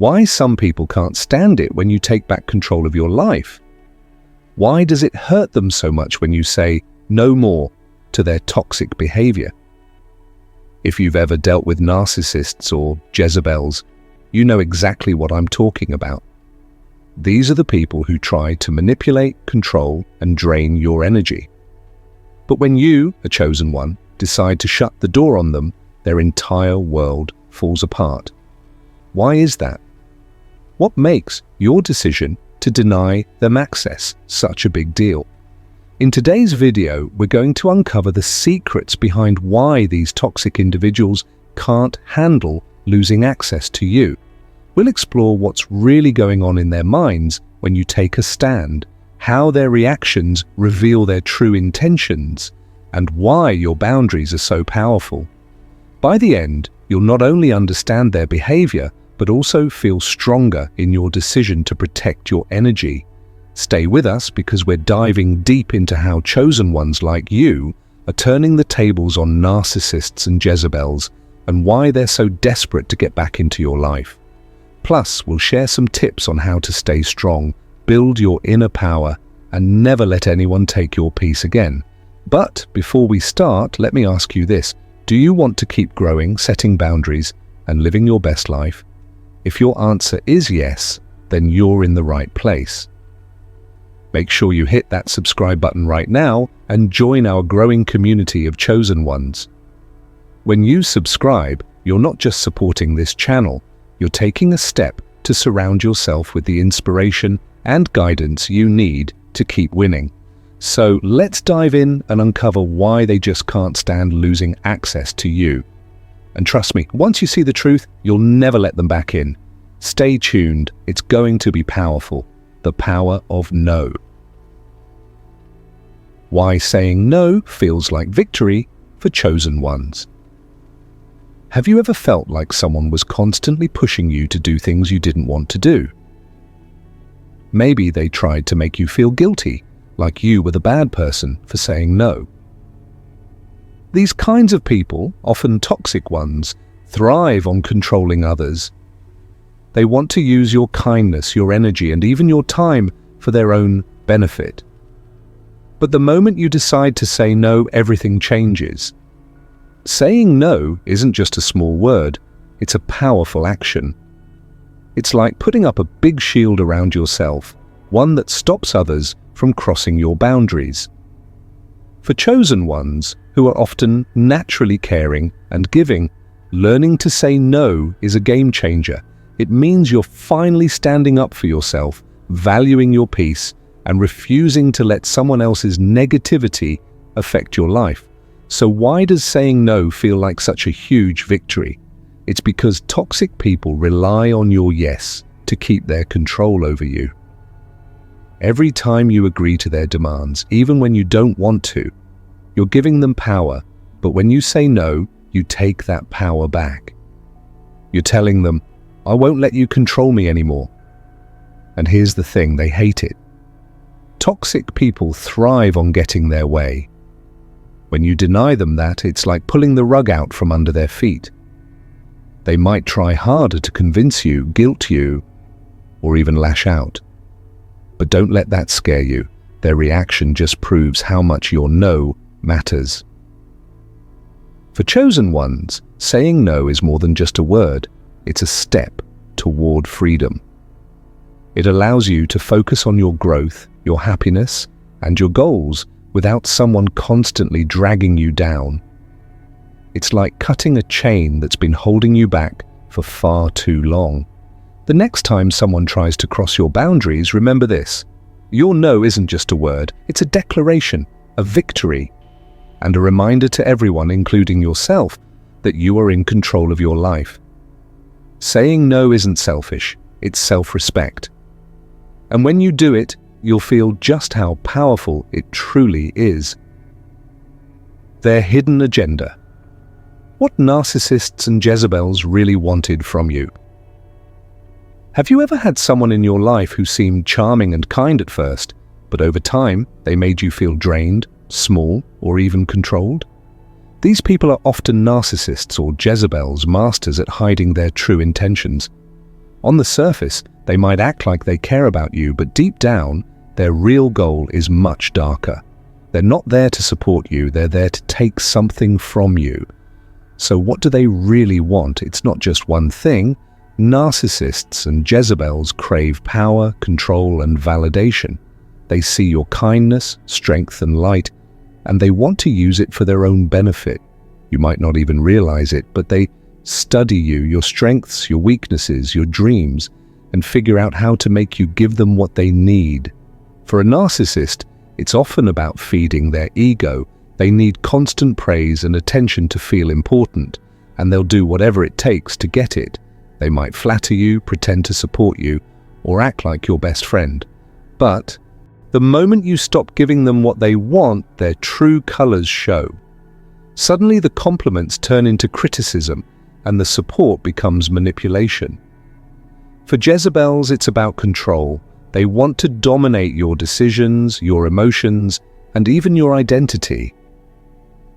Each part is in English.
Why some people can't stand it when you take back control of your life. Why does it hurt them so much when you say no more to their toxic behavior? If you've ever dealt with narcissists or Jezebels, you know exactly what I'm talking about. These are the people who try to manipulate, control, and drain your energy. But when you, a chosen one, decide to shut the door on them, their entire world falls apart. Why is that? What makes your decision to deny them access such a big deal? In today's video, we're going to uncover the secrets behind why these toxic individuals can't handle losing access to you. We'll explore what's really going on in their minds when you take a stand, how their reactions reveal their true intentions, and why your boundaries are so powerful. By the end, you'll not only understand their behavior, but also feel stronger in your decision to protect your energy. Stay with us because we're diving deep into how chosen ones like you are turning the tables on narcissists and Jezebels and why they're so desperate to get back into your life. Plus, we'll share some tips on how to stay strong, build your inner power, and never let anyone take your peace again. But before we start, let me ask you this. Do you want to keep growing, setting boundaries, and living your best life? If your answer is yes, then you're in the right place. Make sure you hit that subscribe button right now and join our growing community of chosen ones. When you subscribe, you're not just supporting this channel, you're taking a step to surround yourself with the inspiration and guidance you need to keep winning. So let's dive in and uncover why they just can't stand losing access to you. And trust me, once you see the truth, you'll never let them back in. Stay tuned, it's going to be powerful. The power of no. Why saying no feels like victory for chosen ones. Have you ever felt like someone was constantly pushing you to do things you didn't want to do? Maybe they tried to make you feel guilty, like you were the bad person for saying no. These kinds of people, often toxic ones, thrive on controlling others. They want to use your kindness, your energy, and even your time for their own benefit. But the moment you decide to say no, everything changes. Saying no isn't just a small word, it's a powerful action. It's like putting up a big shield around yourself, one that stops others from crossing your boundaries. For chosen ones, who are often naturally caring and giving, learning to say no is a game changer. It means you're finally standing up for yourself, valuing your peace, and refusing to let someone else's negativity affect your life. So why does saying no feel like such a huge victory? It's because toxic people rely on your yes to keep their control over you. Every time you agree to their demands, even when you don't want to, you're giving them power, but when you say no, you take that power back. You're telling them, I won't let you control me anymore. And here's the thing, they hate it. Toxic people thrive on getting their way. When you deny them that, it's like pulling the rug out from under their feet. They might try harder to convince you, guilt you, or even lash out. But don't let that scare you. Their reaction just proves how much your no matters. For chosen ones, saying no is more than just a word. It's a step toward freedom. It allows you to focus on your growth, your happiness, and your goals without someone constantly dragging you down. It's like cutting a chain that's been holding you back for far too long. The next time someone tries to cross your boundaries, remember this. Your no isn't just a word, it's a declaration, a victory, and a reminder to everyone, including yourself, that you are in control of your life. Saying no isn't selfish, it's self-respect. And when you do it, you'll feel just how powerful it truly is. Their hidden agenda. What narcissists and Jezebels really wanted from you. Have you ever had someone in your life who seemed charming and kind at first, but over time they made you feel drained, small, or even controlled? These people are often narcissists or Jezebels, masters at hiding their true intentions. On the surface, they might act like they care about you, but deep down, their real goal is much darker. They're not there to support you, they're there to take something from you. So what do they really want? It's not just one thing. Narcissists and Jezebels crave power, control, and validation. They see your kindness, strength, and light, and they want to use it for their own benefit. You might not even realize it, but they study you, your strengths, your weaknesses, your dreams, and figure out how to make you give them what they need. For a narcissist, it's often about feeding their ego. They need constant praise and attention to feel important, and they'll do whatever it takes to get it. They might flatter you, pretend to support you, or act like your best friend. But the moment you stop giving them what they want, their true colors show. Suddenly the compliments turn into criticism, and the support becomes manipulation. For Jezebels, it's about control. They want to dominate your decisions, your emotions, and even your identity.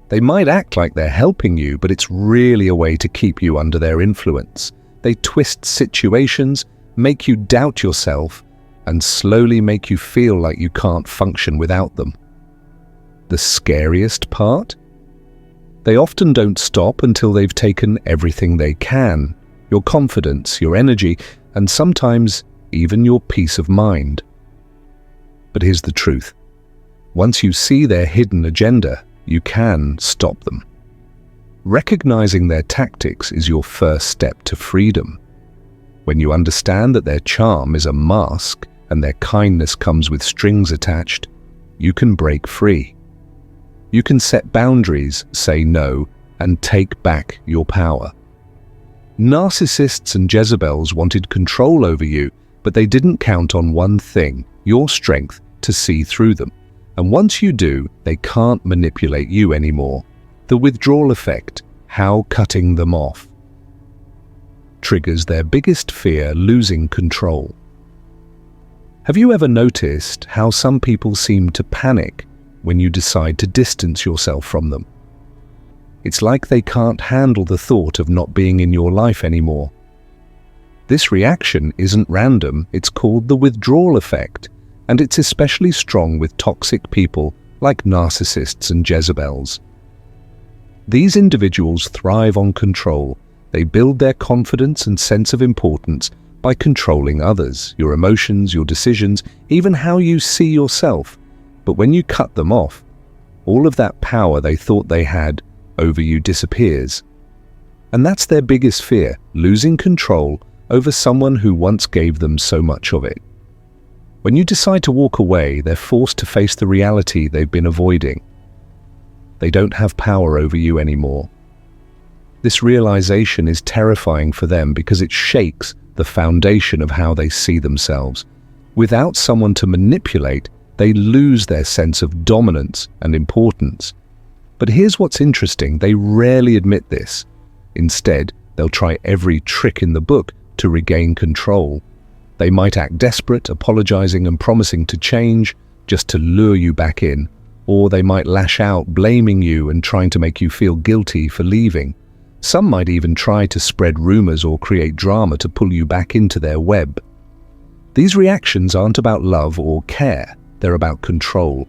They might act like they're helping you, but it's really a way to keep you under their influence. They twist situations, make you doubt yourself, and slowly make you feel like you can't function without them. The scariest part? They often don't stop until they've taken everything they can, your confidence, your energy, and sometimes even your peace of mind. But here's the truth. Once you see their hidden agenda, you can stop them. Recognizing their tactics is your first step to freedom. When you understand that their charm is a mask and their kindness comes with strings attached, you can break free. You can set boundaries, say no, and take back your power. Narcissists and Jezebels wanted control over you, but they didn't count on one thing, your strength to see through them. And once you do, they can't manipulate you anymore. The withdrawal effect, how cutting them off, triggers their biggest fear, losing control. Have you ever noticed how some people seem to panic when you decide to distance yourself from them? It's like they can't handle the thought of not being in your life anymore. This reaction isn't random, it's called the withdrawal effect, and it's especially strong with toxic people like narcissists and Jezebels. These individuals thrive on control. They build their confidence and sense of importance by controlling others, your emotions, your decisions, even how you see yourself. But when you cut them off, all of that power they thought they had over you disappears. And that's their biggest fear, losing control over someone who once gave them so much of it. When you decide to walk away, they're forced to face the reality they've been avoiding. They don't have power over you anymore. This realization is terrifying for them because it shakes the foundation of how they see themselves. Without someone to manipulate, they lose their sense of dominance and importance. But here's what's interesting, they rarely admit this. Instead, they'll try every trick in the book to regain control. They might act desperate, apologizing and promising to change just to lure you back in. Or they might lash out, blaming you and trying to make you feel guilty for leaving. Some might even try to spread rumors or create drama to pull you back into their web. These reactions aren't about love or care, they're about control.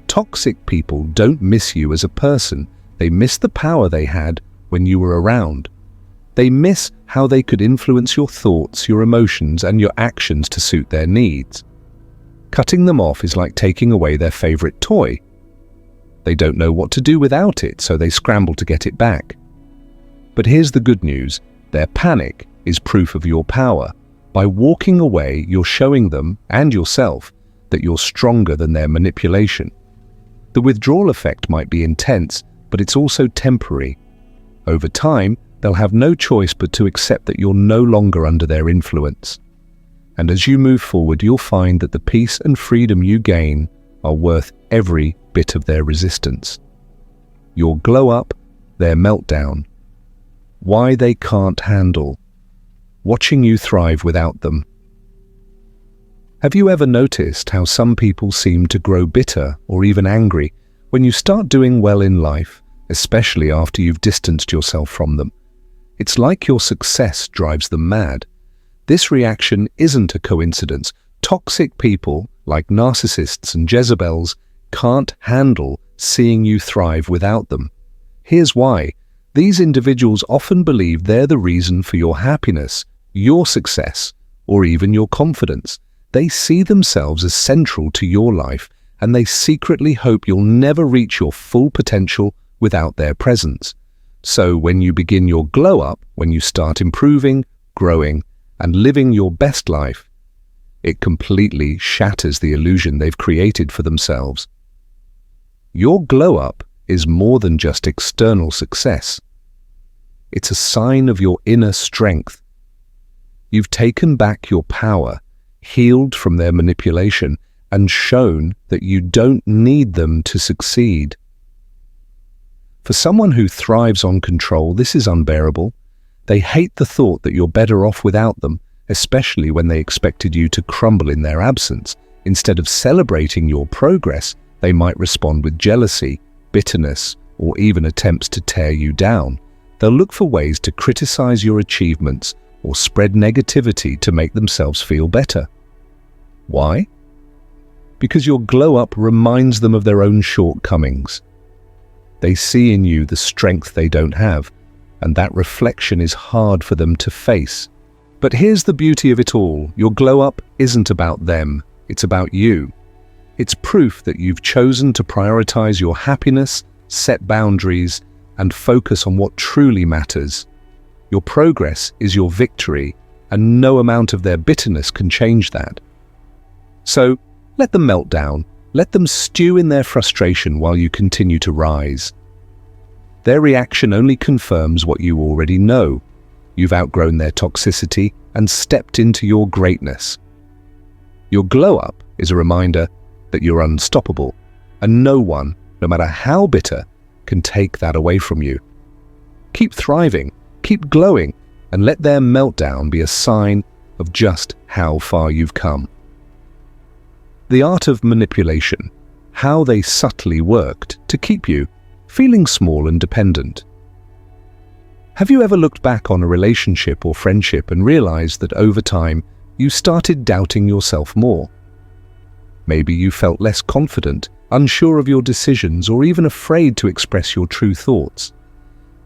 Toxic people don't miss you as a person, they miss the power they had when you were around. They miss how they could influence your thoughts, your emotions, and your actions to suit their needs. Cutting them off is like taking away their favorite toy. They don't know what to do without it, so they scramble to get it back. But here's the good news, their panic is proof of your power. By walking away, you're showing them, and yourself, that you're stronger than their manipulation. The withdrawal effect might be intense, but it's also temporary. Over time, they'll have no choice but to accept that you're no longer under their influence. And as you move forward, you'll find that the peace and freedom you gain are worth every bit of their resistance. Your glow up, their meltdown. Why they can't handle. Watching you thrive without them. Have you ever noticed how some people seem to grow bitter or even angry when you start doing well in life, especially after you've distanced yourself from them? It's like your success drives them mad. This reaction isn't a coincidence. Toxic people, like narcissists and Jezebels, can't handle seeing you thrive without them. Here's why. These individuals often believe they're the reason for your happiness, your success, or even your confidence. They see themselves as central to your life, and they secretly hope you'll never reach your full potential without their presence. So when you begin your glow up, when you start improving, growing, and living your best life, it completely shatters the illusion they've created for themselves. Your glow up is more than just external success. It's a sign of your inner strength. You've taken back your power, healed from their manipulation, and shown that you don't need them to succeed. For someone who thrives on control, this is unbearable. They hate the thought that you're better off without them, especially when they expected you to crumble in their absence. Instead of celebrating your progress, they might respond with jealousy, bitterness, or even attempts to tear you down. They'll look for ways to criticize your achievements or spread negativity to make themselves feel better. Why? Because your glow-up reminds them of their own shortcomings. They see in you the strength they don't have, and that reflection is hard for them to face. But here's the beauty of it all. Your glow-up isn't about them, it's about you. It's proof that you've chosen to prioritize your happiness, set boundaries, and focus on what truly matters. Your progress is your victory, and no amount of their bitterness can change that. So, let them melt down. Let them stew in their frustration while you continue to rise. Their reaction only confirms what you already know. You've outgrown their toxicity and stepped into your greatness. Your glow-up is a reminder that you're unstoppable, and no one, no matter how bitter, can take that away from you. Keep thriving, keep glowing, and let their meltdown be a sign of just how far you've come. The art of manipulation, how they subtly worked to keep you feeling small and dependent. Have you ever looked back on a relationship or friendship and realized that over time you started doubting yourself more? Maybe you felt less confident, unsure of your decisions, or even afraid to express your true thoughts.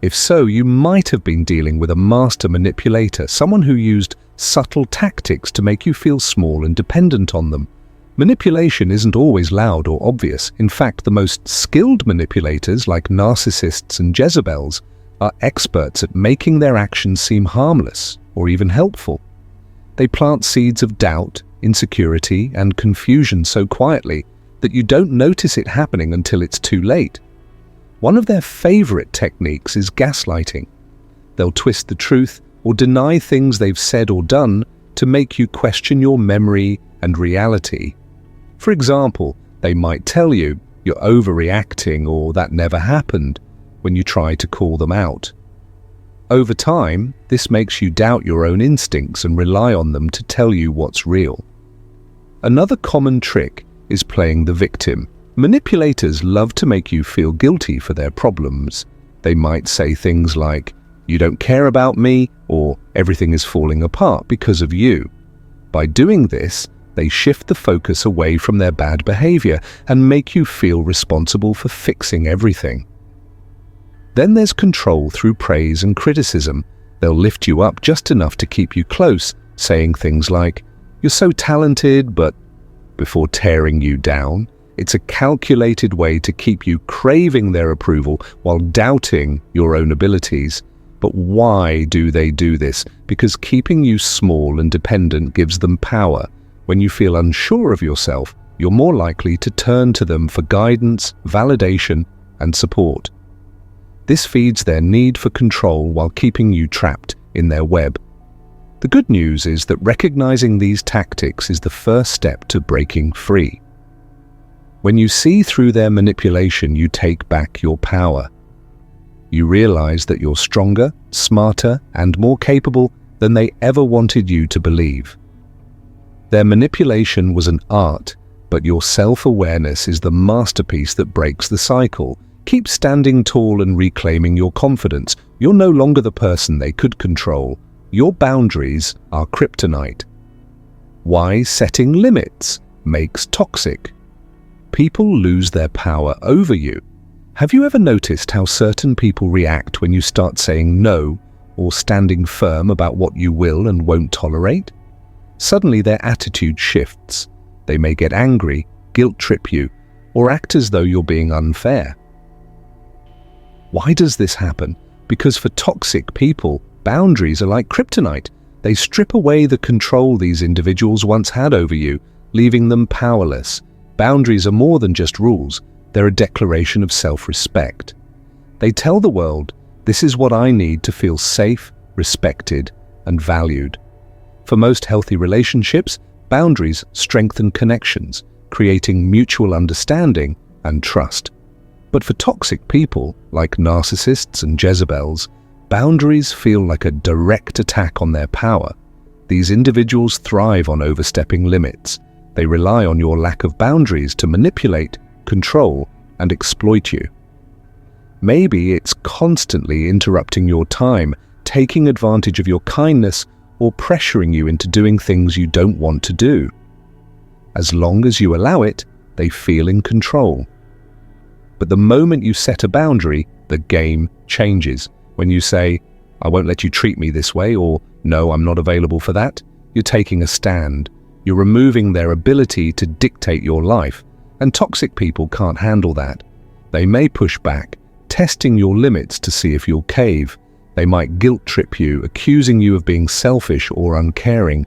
If so, you might have been dealing with a master manipulator, someone who used subtle tactics to make you feel small and dependent on them. Manipulation isn't always loud or obvious. In fact, the most skilled manipulators, like narcissists and Jezebels, are experts at making their actions seem harmless or even helpful. They plant seeds of doubt, insecurity, and confusion so quietly that you don't notice it happening until it's too late. One of their favorite techniques is gaslighting. They'll twist the truth or deny things they've said or done to make you question your memory and reality. For example, they might tell you you're overreacting or that never happened when you try to call them out. Over time, this makes you doubt your own instincts and rely on them to tell you what's real. Another common trick is playing the victim. Manipulators love to make you feel guilty for their problems. They might say things like, "You don't care about me," or "Everything is falling apart because of you." By doing this, they shift the focus away from their bad behavior and make you feel responsible for fixing everything. Then there's control through praise and criticism. They'll lift you up just enough to keep you close, saying things like, "You're so talented, but," before tearing you down. It's a calculated way to keep you craving their approval while doubting your own abilities. But why do they do this? Because keeping you small and dependent gives them power. When you feel unsure of yourself, you're more likely to turn to them for guidance, validation, and support. This feeds their need for control while keeping you trapped in their web. The good news is that recognizing these tactics is the first step to breaking free. When you see through their manipulation, you take back your power. You realize that you're stronger, smarter, and more capable than they ever wanted you to believe. Their manipulation was an art, but your self-awareness is the masterpiece that breaks the cycle. Keep standing tall and reclaiming your confidence. You're no longer the person they could control. Your boundaries are kryptonite. Why setting limits makes toxic. People lose their power over you. Have you ever noticed how certain people react when you start saying no or standing firm about what you will and won't tolerate? Suddenly their attitude shifts. They may get angry, guilt-trip you, or act as though you're being unfair. Why does this happen? Because for toxic people, boundaries are like kryptonite. They strip away the control these individuals once had over you, leaving them powerless. Boundaries are more than just rules. They're a declaration of self-respect. They tell the world, this is what I need to feel safe, respected, and valued. For most healthy relationships, boundaries strengthen connections, creating mutual understanding and trust. But for toxic people, like narcissists and Jezebels, boundaries feel like a direct attack on their power. These individuals thrive on overstepping limits. They rely on your lack of boundaries to manipulate, control, and exploit you. Maybe it's constantly interrupting your time, taking advantage of your kindness, or pressuring you into doing things you don't want to do. As long as you allow it, they feel in control. But the moment you set a boundary, the game changes. When you say, I won't let you treat me this way, or no, I'm not available for that, you're taking a stand. You're removing their ability to dictate your life, and toxic people can't handle that. They may push back, testing your limits to see if you'll cave. They might guilt-trip you, accusing you of being selfish or uncaring,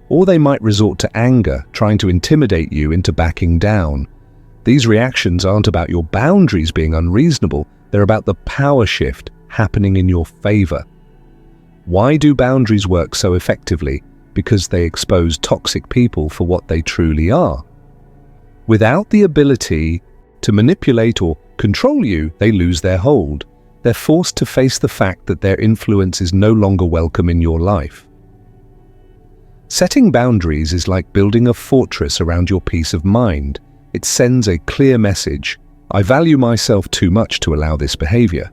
or they might resort to anger, trying to intimidate you into backing down. These reactions aren't about your boundaries being unreasonable, they're about the power shift happening in your favor. Why do boundaries work so effectively? Because they expose toxic people for what they truly are. Without the ability to manipulate or control you, they lose their hold. They're forced to face the fact that their influence is no longer welcome in your life. Setting boundaries is like building a fortress around your peace of mind. It sends a clear message: I value myself too much to allow this behavior.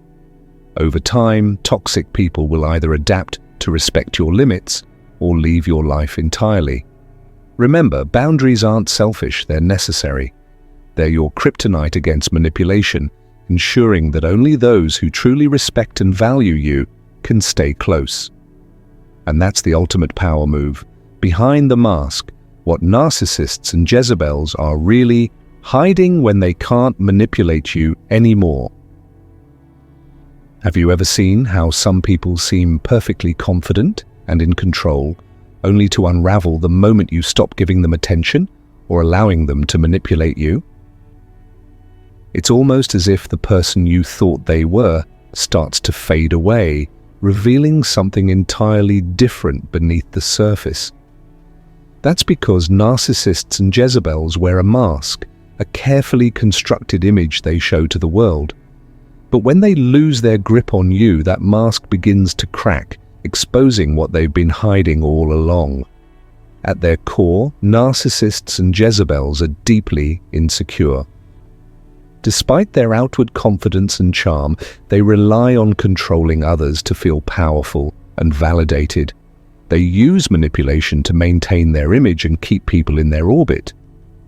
Over time, toxic people will either adapt to respect your limits or leave your life entirely. Remember, boundaries aren't selfish, they're necessary. They're your kryptonite against manipulation, ensuring that only those who truly respect and value you can stay close. And that's the ultimate power move. Behind the mask, what narcissists and Jezebels are really hiding when they can't manipulate you anymore. Have you ever seen how some people seem perfectly confident and in control, only to unravel the moment you stop giving them attention or allowing them to manipulate you? It's almost as if the person you thought they were starts to fade away, revealing something entirely different beneath the surface. That's because narcissists and Jezebels wear a mask, a carefully constructed image they show to the world. But when they lose their grip on you, that mask begins to crack, exposing what they've been hiding all along. At their core, narcissists and Jezebels are deeply insecure. Despite their outward confidence and charm, they rely on controlling others to feel powerful and validated. They use manipulation to maintain their image and keep people in their orbit.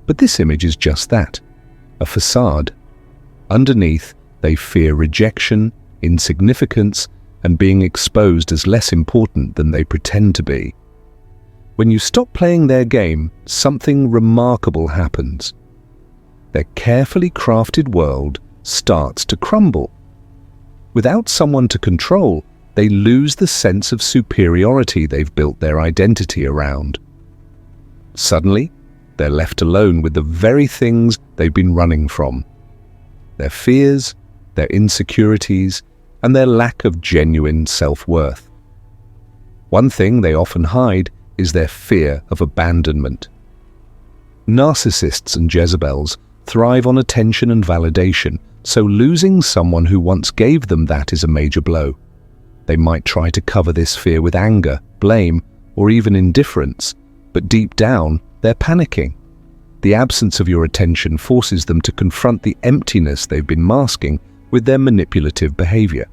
But this image is just that, a facade. Underneath, they fear rejection, insignificance, and being exposed as less important than they pretend to be. When you stop playing their game, something remarkable happens. Their carefully crafted world starts to crumble. Without someone to control, they lose the sense of superiority they've built their identity around. Suddenly, they're left alone with the very things they've been running from: their fears, their insecurities, and their lack of genuine self-worth. One thing they often hide is their fear of abandonment. Narcissists and Jezebels thrive on attention and validation, so losing someone who once gave them that is a major blow. They might try to cover this fear with anger, blame, or even indifference, but deep down, they're panicking. The absence of your attention forces them to confront the emptiness they've been masking with their manipulative behavior.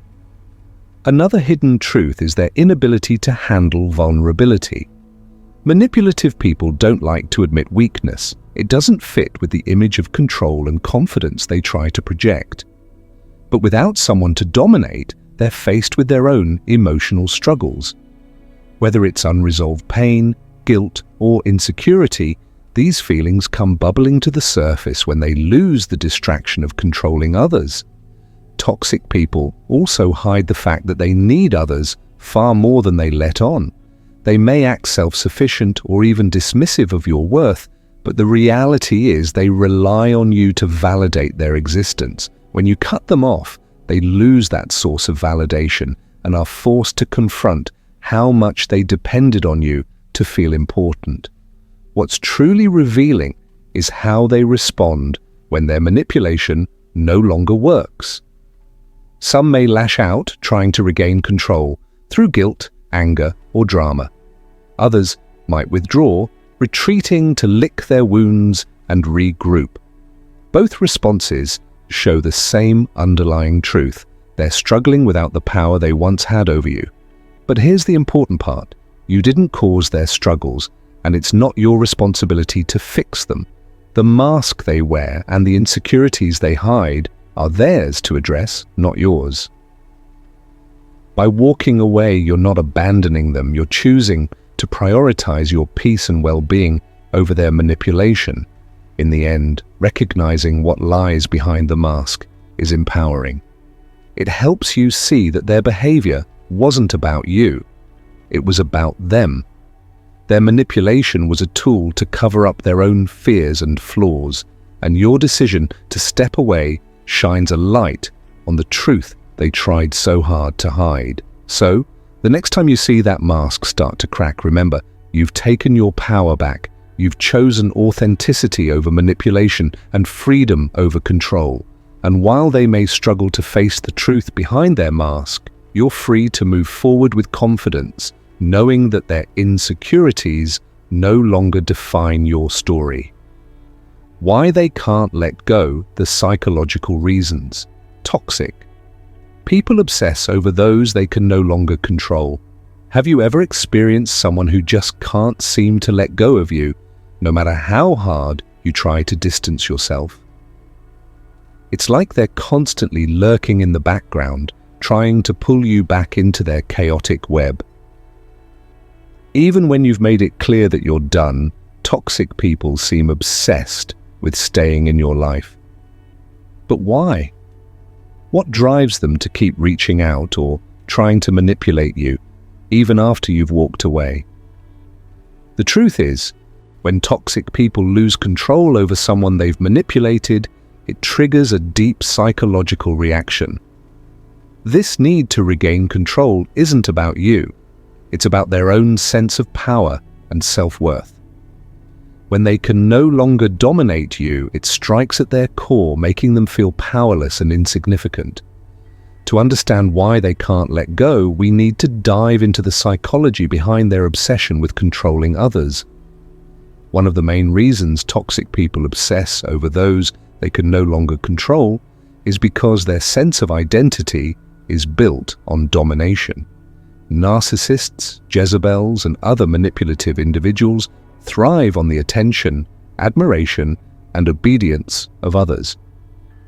Another hidden truth is their inability to handle vulnerability. Manipulative people don't like to admit weakness. It doesn't fit with the image of control and confidence they try to project. But without someone to dominate, they're faced with their own emotional struggles. Whether it's unresolved pain, guilt, or insecurity, these feelings come bubbling to the surface when they lose the distraction of controlling others. Toxic people also hide the fact that they need others far more than they let on. They may act self-sufficient or even dismissive of your worth, but the reality is they rely on you to validate their existence. When you cut them off, they lose that source of validation and are forced to confront how much they depended on you to feel important. What's truly revealing is how they respond when their manipulation no longer works. Some may lash out, trying to regain control through guilt, anger, or drama. Others might withdraw, retreating to lick their wounds and regroup. Both responses show the same underlying truth. They're struggling without the power they once had over you. But here's the important part. You didn't cause their struggles, and it's not your responsibility to fix them. The mask they wear and the insecurities they hide are theirs to address, not yours. By walking away, you're not abandoning them. You're choosing to prioritize your peace and well-being over their manipulation. In the end, recognizing what lies behind the mask is empowering. It helps you see that their behavior wasn't about you. It was about them. Their manipulation was a tool to cover up their own fears and flaws, and your decision to step away shines a light on the truth they tried so hard to hide. So, the next time you see that mask start to crack, remember, you've taken your power back. You've chosen authenticity over manipulation and freedom over control. And while they may struggle to face the truth behind their mask, you're free to move forward with confidence, knowing that their insecurities no longer define your story. Why they can't let go, the psychological reasons. Toxic. People obsess over those they can no longer control. Have you ever experienced someone who just can't seem to let go of you, no matter how hard you try to distance yourself? It's like they're constantly lurking in the background, trying to pull you back into their chaotic web. Even when you've made it clear that you're done, toxic people seem obsessed with staying in your life. But why? What drives them to keep reaching out or trying to manipulate you, even after you've walked away? The truth is, when toxic people lose control over someone they've manipulated, it triggers a deep psychological reaction. This need to regain control isn't about you. It's about their own sense of power and self-worth. When they can no longer dominate you, it strikes at their core, making them feel powerless and insignificant. To understand why they can't let go, we need to dive into the psychology behind their obsession with controlling others. One of the main reasons toxic people obsess over those they can no longer control is because their sense of identity is built on domination. Narcissists, Jezebels, and other manipulative individuals thrive on the attention, admiration, and obedience of others.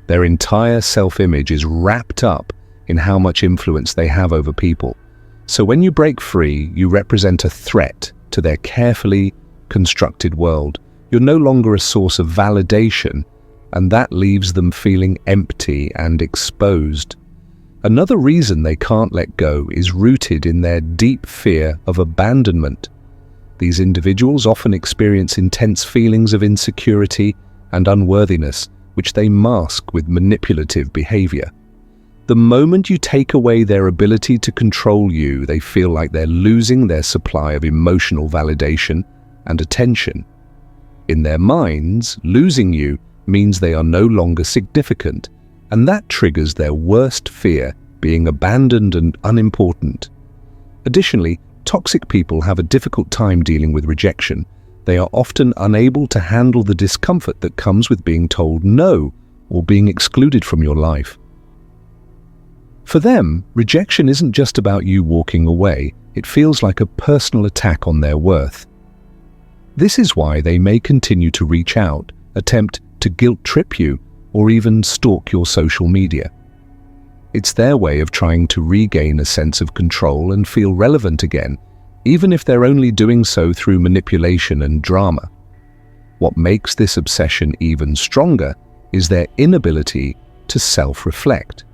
Their entire self-image is wrapped up in how much influence they have over people. So when you break free, you represent a threat to their carefully constructed world. You're no longer a source of validation, and that leaves them feeling empty and exposed. Another reason they can't let go is rooted in their deep fear of abandonment. These individuals often experience intense feelings of insecurity and unworthiness, which they mask with manipulative behavior. The moment you take away their ability to control you, they feel like they're losing their supply of emotional validation and attention. In their minds, losing you means they are no longer significant, and that triggers their worst fear, being abandoned and unimportant. Additionally, toxic people have a difficult time dealing with rejection. They are often unable to handle the discomfort that comes with being told no or being excluded from your life. For them, rejection isn't just about you walking away, it feels like a personal attack on their worth. This is why they may continue to reach out, attempt to guilt-trip you, or even stalk your social media. It's their way of trying to regain a sense of control and feel relevant again, even if they're only doing so through manipulation and drama. What makes this obsession even stronger is their inability to self-reflect.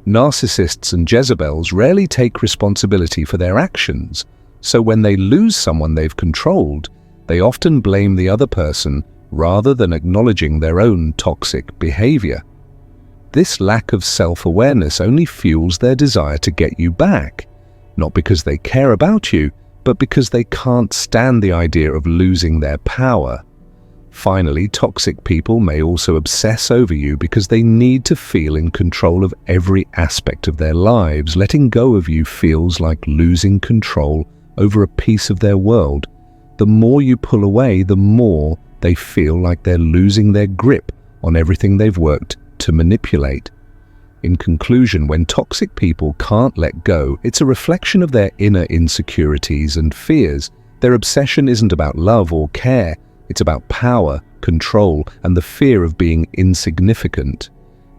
Narcissists and Jezebels rarely take responsibility for their actions, so when they lose someone they've controlled, they often blame the other person rather than acknowledging their own toxic behavior. This lack of self-awareness only fuels their desire to get you back, not because they care about you, but because they can't stand the idea of losing their power. Finally, toxic people may also obsess over you because they need to feel in control of every aspect of their lives. Letting go of you feels like losing control over a piece of their world. The more you pull away, the more they feel like they're losing their grip on everything they've worked to manipulate. In conclusion, when toxic people can't let go, it's a reflection of their inner insecurities and fears. Their obsession isn't about love or care, it's about power, control, and the fear of being insignificant.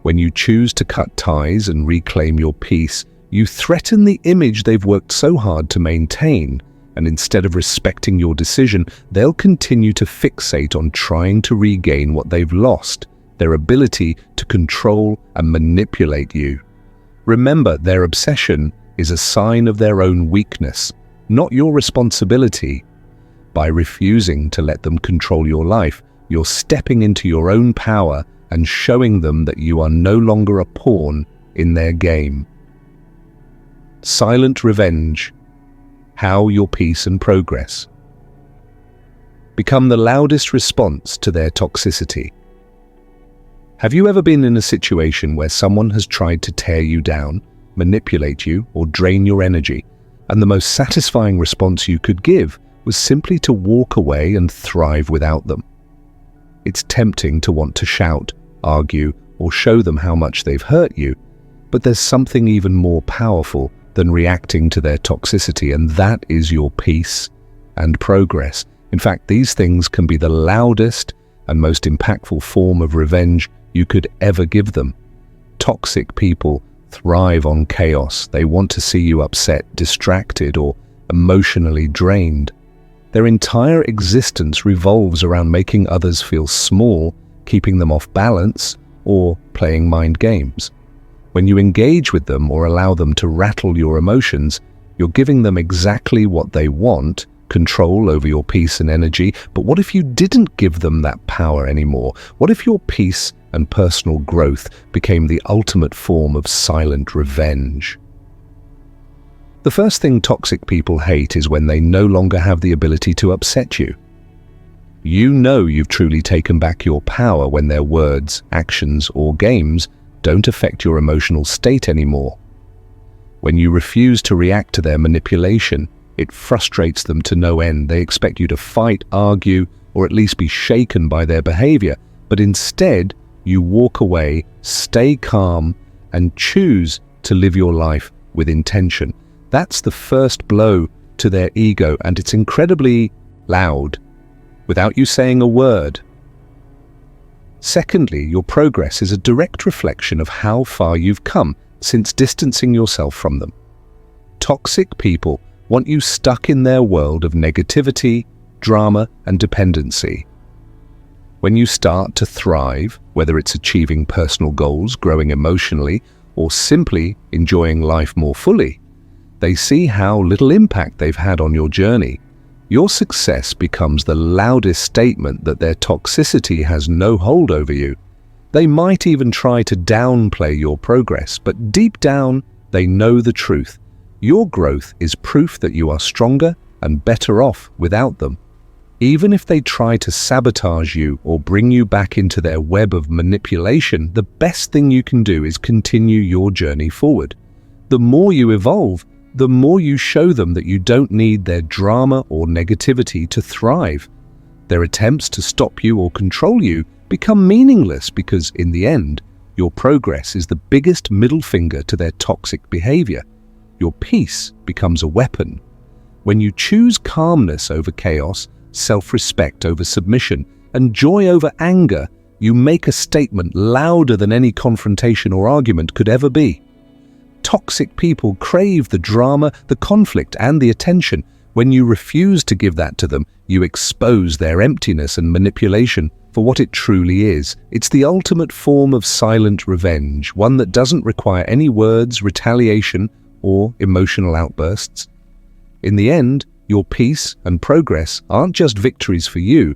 When you choose to cut ties and reclaim your peace, you threaten the image they've worked so hard to maintain, and instead of respecting your decision, they'll continue to fixate on trying to regain what they've lost, their ability to control and manipulate you. Remember, their obsession is a sign of their own weakness, not your responsibility. By refusing to let them control your life, you're stepping into your own power and showing them that you are no longer a pawn in their game. Silent revenge. How your peace and progress become the loudest response to their toxicity. Have you ever been in a situation where someone has tried to tear you down, manipulate you, or drain your energy, and the most satisfying response you could give was simply to walk away and thrive without them? It's tempting to want to shout, argue, or show them how much they've hurt you, but there's something even more powerful than reacting to their toxicity, and that is your peace and progress. In fact, these things can be the loudest and most impactful form of revenge you could ever give them. Toxic people thrive on chaos. They want to see you upset, distracted, or emotionally drained. Their entire existence revolves around making others feel small, keeping them off balance, or playing mind games. When you engage with them or allow them to rattle your emotions, you're giving them exactly what they want, control over your peace and energy. But what if you didn't give them that power anymore? What if your peace and personal growth became the ultimate form of silent revenge? The first thing toxic people hate is when they no longer have the ability to upset you. You know you've truly taken back your power when their words, actions, or games don't affect your emotional state anymore. When you refuse to react to their manipulation, it frustrates them to no end. They expect you to fight, argue, or at least be shaken by their behavior, but instead, you walk away, stay calm, and choose to live your life with intention. That's the first blow to their ego, and it's incredibly loud, without you saying a word. Secondly, your progress is a direct reflection of how far you've come since distancing yourself from them. Toxic people want you stuck in their world of negativity, drama, and dependency. When you start to thrive, whether it's achieving personal goals, growing emotionally, or simply enjoying life more fully, they see how little impact they've had on your journey. Your success becomes the loudest statement that their toxicity has no hold over you. They might even try to downplay your progress, but deep down, they know the truth. Your growth is proof that you are stronger and better off without them. Even if they try to sabotage you or bring you back into their web of manipulation, the best thing you can do is continue your journey forward. The more you evolve, the more you show them that you don't need their drama or negativity to thrive. Their attempts to stop you or control you become meaningless because, in the end, Your progress is the biggest middle finger to their toxic behavior. Your peace becomes a weapon. When you choose calmness over chaos, self-respect over submission, and joy over anger, you make a statement louder than any confrontation or argument could ever be. Toxic people crave the drama, the conflict, and the attention. When you refuse to give that to them, you expose their emptiness and manipulation for what it truly is. It's the ultimate form of silent revenge, one that doesn't require any words, retaliation, or emotional outbursts. In the end, your peace and progress aren't just victories for you.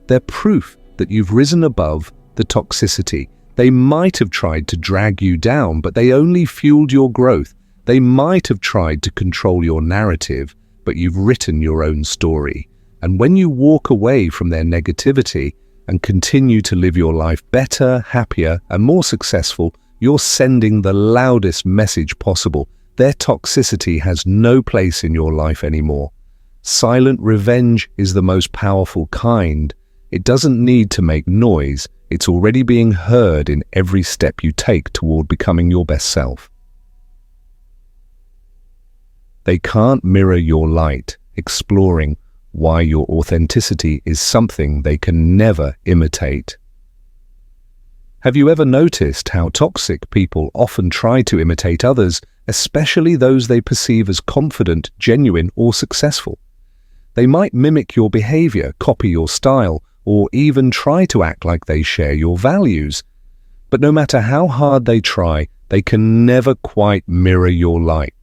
They're proof that you've risen above the toxicity. They might have tried to drag you down, but they only fueled your growth. They might have tried to control your narrative, but you've written your own story. And when you walk away from their negativity and continue to live your life better, happier, and more successful, you're sending the loudest message possible. Their toxicity has no place in your life anymore. Silent revenge is the most powerful kind. It doesn't need to make noise. It's already being heard in every step you take toward becoming your best self. They can't mirror your light, exploring why your authenticity is something they can never imitate. Have you ever noticed how toxic people often try to imitate others, especially those they perceive as confident, genuine, or successful? They might mimic your behavior, copy your style, or even try to act like they share your values. But no matter how hard they try, they can never quite mirror your light.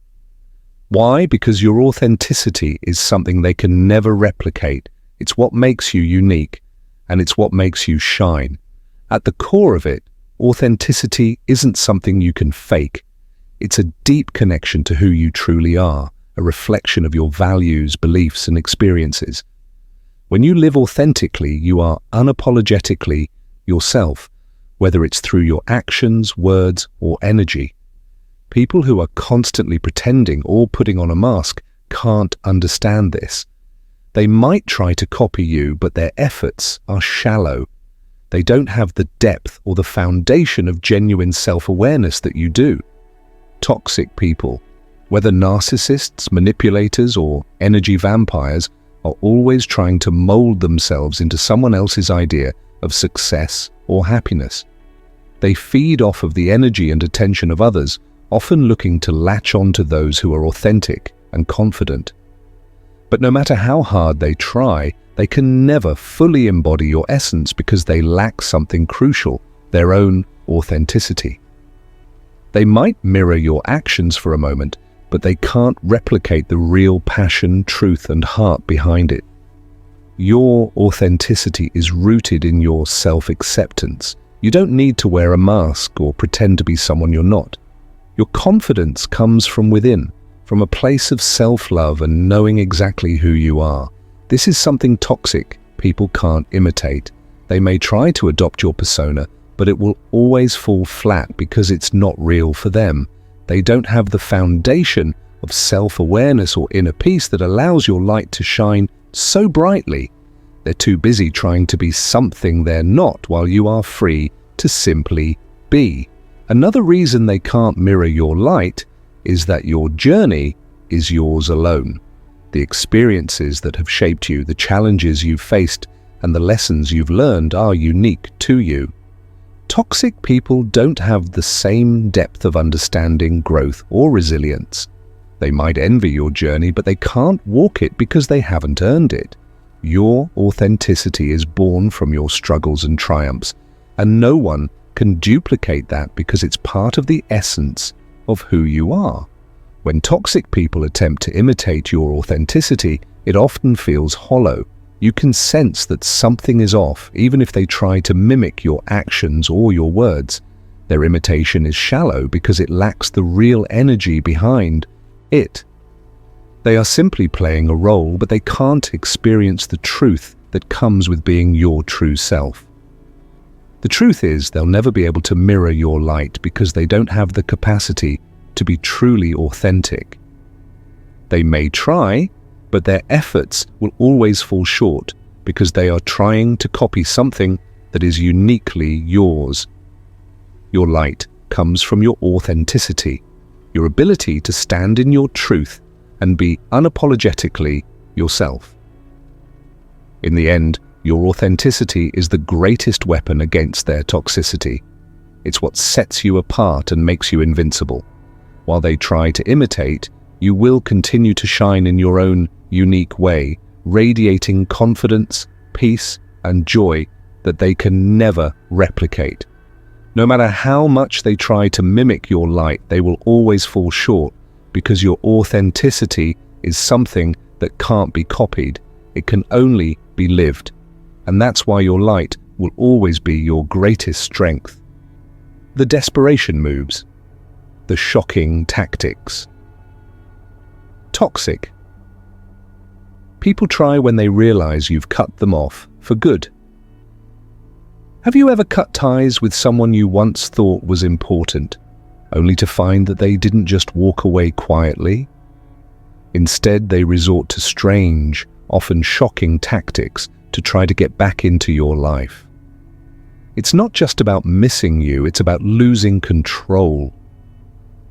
Why? Because your authenticity is something they can never replicate. It's what makes you unique, and it's what makes you shine. At the core of it, authenticity isn't something you can fake. It's a deep connection to who you truly are, a reflection of your values, beliefs, and experiences. When you live authentically, you are unapologetically yourself, whether it's through your actions, words, or energy. People who are constantly pretending or putting on a mask can't understand this. They might try to copy you, but their efforts are shallow. They don't have the depth or the foundation of genuine self-awareness that you do. Toxic people, whether narcissists, manipulators, or energy vampires, are always trying to mold themselves into someone else's idea of success or happiness. They feed off of the energy and attention of others, often looking to latch on to those who are authentic and confident. But no matter how hard they try, they can never fully embody your essence because they lack something crucial, their own authenticity. They might mirror your actions for a moment, but they can't replicate the real passion, truth, and heart behind it. Your authenticity is rooted in your self-acceptance. You don't need to wear a mask or pretend to be someone you're not. Your confidence comes from within, from a place of self-love and knowing exactly who you are. This is something toxic people can't imitate. They may try to adopt your persona, but it will always fall flat because it's not real for them. They don't have the foundation of self-awareness or inner peace that allows your light to shine so brightly. They're too busy trying to be something they're not while you are free to simply be. Another reason they can't mirror your light is that your journey is yours alone. The experiences that have shaped you, the challenges you've faced, and the lessons you've learned are unique to you. Toxic people don't have the same depth of understanding, growth, or resilience. They might envy your journey, but they can't walk it because they haven't earned it. Your authenticity is born from your struggles and triumphs, and no one can duplicate that because it's part of the essence of who you are. When toxic people attempt to imitate your authenticity, it often feels hollow. You can sense that something is off, even if they try to mimic your actions or your words. Their imitation is shallow because it lacks the real energy behind it. They are simply playing a role, but they can't experience the truth that comes with being your true self. The truth is, they'll never be able to mirror your light because they don't have the capacity to be truly authentic. They may try, but their efforts will always fall short because they are trying to copy something that is uniquely yours. Your light comes from your authenticity, your ability to stand in your truth and be unapologetically yourself. In the end, your authenticity is the greatest weapon against their toxicity. It's what sets you apart and makes you invincible. While they try to imitate, you will continue to shine in your own unique way, radiating confidence, peace, and joy that they can never replicate. No matter how much they try to mimic your light, they will always fall short because your authenticity is something that can't be copied. It can only be lived. And that's why your light will always be your greatest strength. The desperation moves. The shocking tactics. Toxic. People try when they realize you've cut them off for good. Have you ever cut ties with someone you once thought was important, only to find that they didn't just walk away quietly? Instead, they resort to strange, often shocking tactics to try to get back into your life. It's not just about missing you, it's about losing control.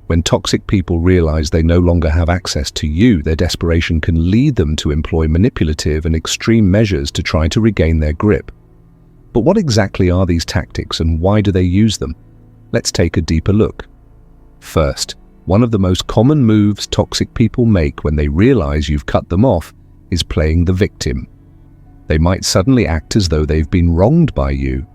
When toxic people realize they no longer have access to you, their desperation can lead them to employ manipulative and extreme measures to try to regain their grip. But what exactly are these tactics and why do they use them? Let's take a deeper look. First, one of the most common moves toxic people make when they realize you've cut them off is playing the victim. They might suddenly act as though they've been wronged by you.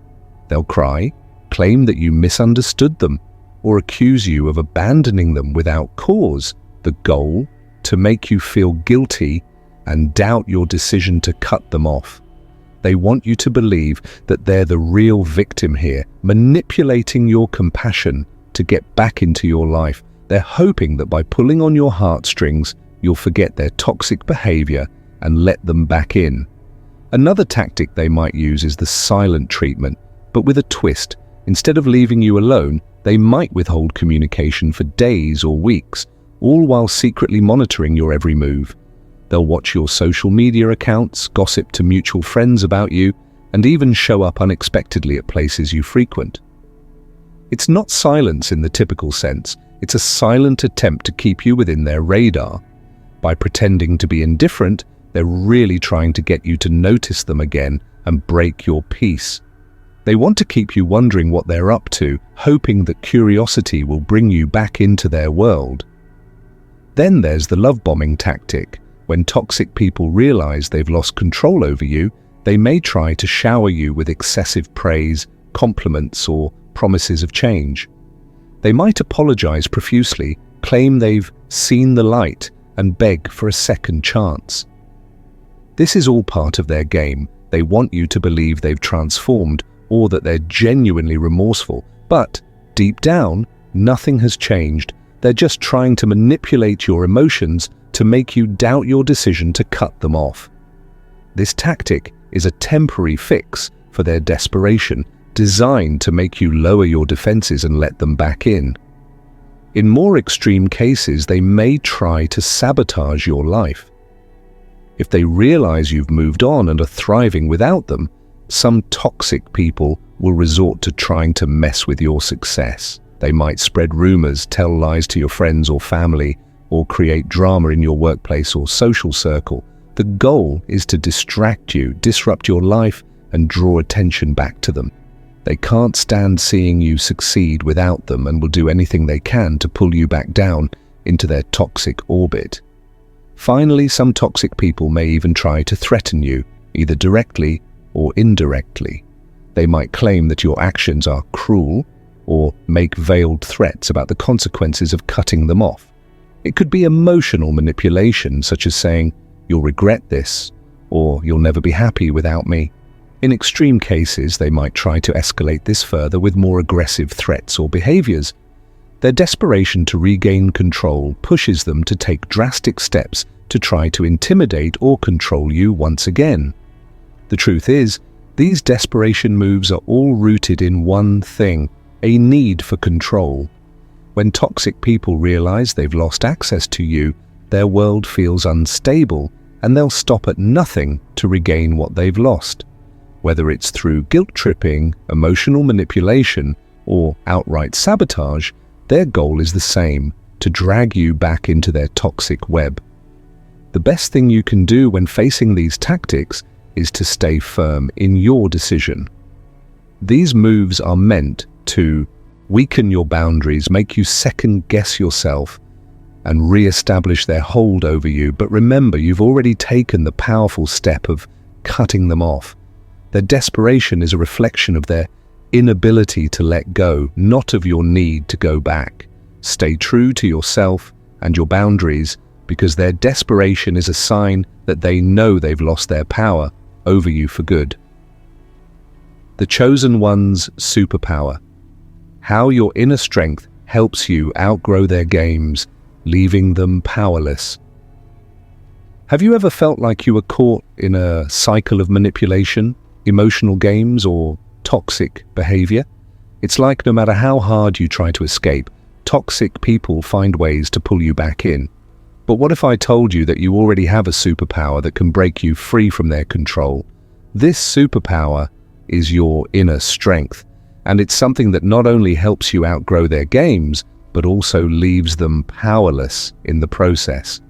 They'll cry, claim that you misunderstood them, or accuse you of abandoning them without cause, the goal to make you feel guilty and doubt your decision to cut them off. They want you to believe that they're the real victim here, manipulating your compassion to get back into your life. They're hoping that by pulling on your heartstrings, you'll forget their toxic behavior and let them back in. Another tactic they might use is the silent treatment, but with a twist. Instead of leaving you alone, they might withhold communication for days or weeks, all while secretly monitoring your every move. They'll watch your social media accounts, gossip to mutual friends about you, and even show up unexpectedly at places you frequent. It's not silence in the typical sense, it's a silent attempt to keep you within their radar. By pretending to be indifferent, they're really trying to get you to notice them again and break your peace. They want to keep you wondering what they're up to, hoping that curiosity will bring you back into their world. Then there's the love bombing tactic. When toxic people realize they've lost control over you, they may try to shower you with excessive praise, compliments, or promises of change. They might apologize profusely, claim they've seen the light, and beg for a second chance. This is all part of their game. They want you to believe they've transformed or that they're genuinely remorseful. But deep down, nothing has changed. They're just trying to manipulate your emotions to make you doubt your decision to cut them off. This tactic is a temporary fix for their desperation, designed to make you lower your defenses and let them back in. In more extreme cases, they may try to sabotage your life. If they realize you've moved on and are thriving without them, some toxic people will resort to trying to mess with your success. They might spread rumors, tell lies to your friends or family, or create drama in your workplace or social circle. The goal is to distract you, disrupt your life, and draw attention back to them. They can't stand seeing you succeed without them and will do anything they can to pull you back down into their toxic orbit. Finally, some toxic people may even try to threaten you, either directly or indirectly. They might claim that your actions are cruel or make veiled threats about the consequences of cutting them off. It could be emotional manipulation, such as saying, "You'll regret this," or "You'll never be happy without me." In extreme cases, they might try to escalate this further with more aggressive threats or behaviors. Their desperation to regain control pushes them to take drastic steps to try to intimidate or control you once again. The truth is, these desperation moves are all rooted in one thing: a need for control. When toxic people realize they've lost access to you, their world feels unstable, and they'll stop at nothing to regain what they've lost. Whether it's through guilt tripping, emotional manipulation, or outright sabotage, their goal is the same: to drag you back into their toxic web. The best thing you can do when facing these tactics is to stay firm in your decision. These moves are meant to weaken your boundaries, make you second-guess yourself, and re-establish their hold over you. But remember, you've already taken the powerful step of cutting them off. Their desperation is a reflection of their inability to let go, not of your need to go back. Stay true to yourself and your boundaries, because their desperation is a sign that they know they've lost their power over you for good. The Chosen One's superpower. How your inner strength helps you outgrow their games, leaving them powerless. Have you ever felt like you were caught in a cycle of manipulation, emotional games, or toxic behavior? It's like no matter how hard you try to escape, toxic people find ways to pull you back in. But what if I told you that you already have a superpower that can break you free from their control? This superpower is your inner strength, and it's something that not only helps you outgrow their games, but also leaves them powerless in the process.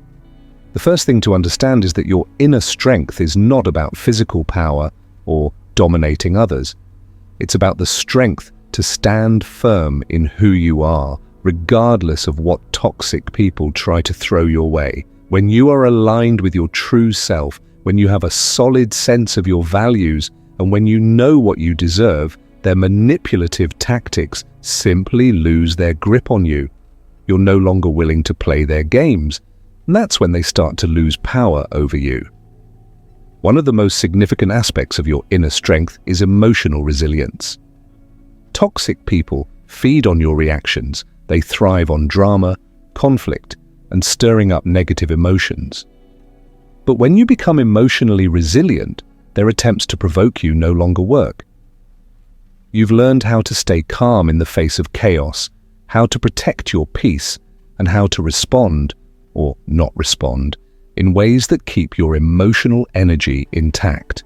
The first thing to understand is that your inner strength is not about physical power or dominating others. It's about the strength to stand firm in who you are, regardless of what toxic people try to throw your way. When you are aligned with your true self, when you have a solid sense of your values, and when you know what you deserve, their manipulative tactics simply lose their grip on you. You're no longer willing to play their games, and that's when they start to lose power over you. One of the most significant aspects of your inner strength is emotional resilience. Toxic people feed on your reactions. They thrive on drama, conflict, and stirring up negative emotions. But when you become emotionally resilient, their attempts to provoke you no longer work. You've learned how to stay calm in the face of chaos, how to protect your peace, and how to respond, or not respond, in ways that keep your emotional energy intact.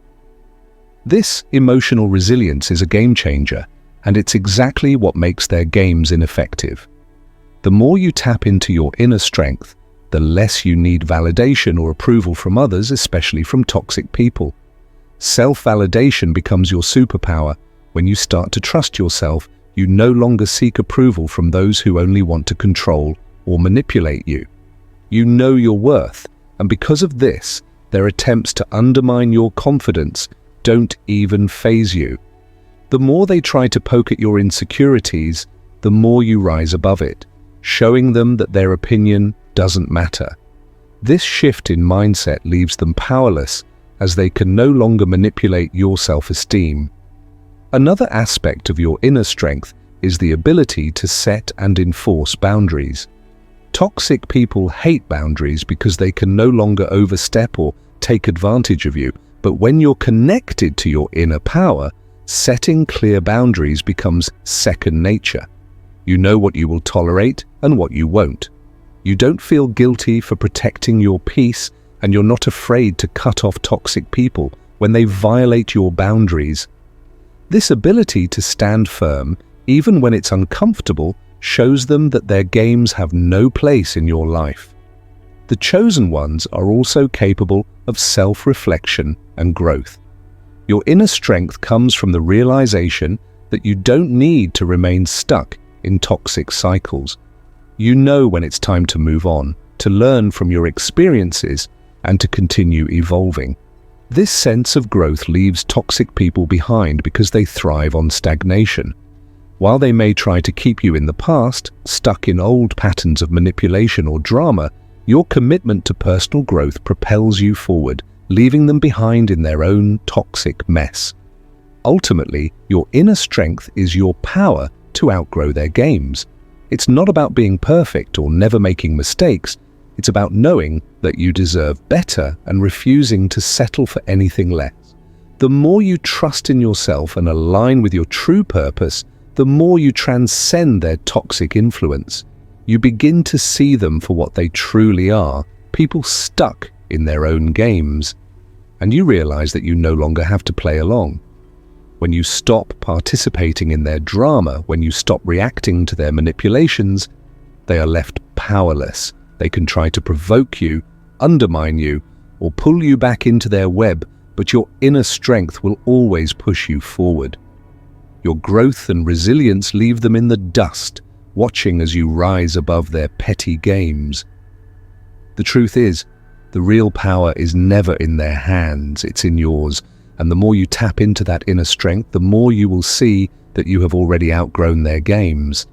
This emotional resilience is a game changer, and it's exactly what makes their games ineffective. The more you tap into your inner strength, the less you need validation or approval from others, especially from toxic people. Self-validation becomes your superpower. When you start to trust yourself, you no longer seek approval from those who only want to control or manipulate you. You know your worth, and because of this, their attempts to undermine your confidence don't even faze you. The more they try to poke at your insecurities, the more you rise above it, showing them that their opinion doesn't matter. This shift in mindset leaves them powerless, as they can no longer manipulate your self-esteem. Another aspect of your inner strength is the ability to set and enforce boundaries. Toxic people hate boundaries because they can no longer overstep or take advantage of you, but when you're connected to your inner power, setting clear boundaries becomes second nature. You know what you will tolerate and what you won't. You don't feel guilty for protecting your peace, and you're not afraid to cut off toxic people when they violate your boundaries. This ability to stand firm, even when it's uncomfortable, shows them that their games have no place in your life. The Chosen Ones are also capable of self-reflection and growth. Your inner strength comes from the realization that you don't need to remain stuck in toxic cycles. You know when it's time to move on, to learn from your experiences, and to continue evolving. This sense of growth leaves toxic people behind because they thrive on stagnation. While they may try to keep you in the past, stuck in old patterns of manipulation or drama, your commitment to personal growth propels you forward, leaving them behind in their own toxic mess. Ultimately, your inner strength is your power to outgrow their games. It's not about being perfect or never making mistakes. It's about knowing that you deserve better and refusing to settle for anything less. The more you trust in yourself and align with your true purpose, the more you transcend their toxic influence. You begin to see them for what they truly are, people stuck in their own games. And you realize that you no longer have to play along. When you stop participating in their drama, when you stop reacting to their manipulations, they are left powerless. They can try to provoke you, undermine you, or pull you back into their web, but your inner strength will always push you forward. Your growth and resilience leave them in the dust, watching as you rise above their petty games. The truth is, the real power is never in their hands, it's in yours, and the more you tap into that inner strength, the more you will see that you have already outgrown their games.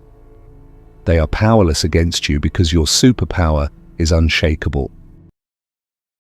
They are powerless against you because your superpower is unshakable.